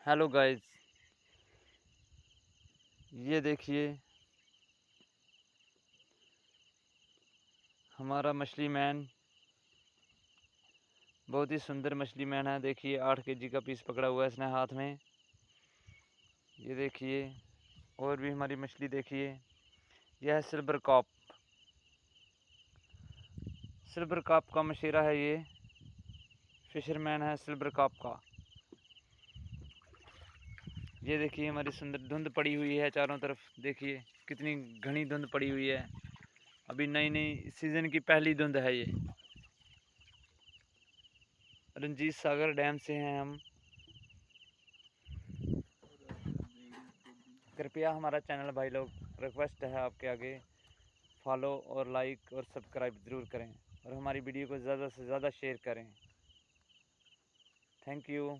Hello guys, ये देखिए हमारा मछली मैन बहुत ही सुंदर मछली मैन है। देखिए 8 केजी का पीस पकड़ा हुआ है इसने हाथ में। ये देखिए और भी हमारी मछली देखिए, यह है सिल्वर कॉप। सिल्वर कॉप का मशेरा है ये, फिशरमैन है सिल्वर कॉप का। ये देखिए हमारी सुंदर धुंध पड़ी हुई है चारों तरफ। देखिए कितनी घनी धुंध पड़ी हुई है। अभी नई नई सीजन की पहली धुंध है ये। रंजीत सागर डैम से हैं हम। कृपया हमारा चैनल भाई लोग, रिक्वेस्ट है आपके आगे, फॉलो और लाइक और सब्सक्राइब ज़रूर करें और हमारी वीडियो को ज़्यादा से ज़्यादा शेयर करें। Thank you.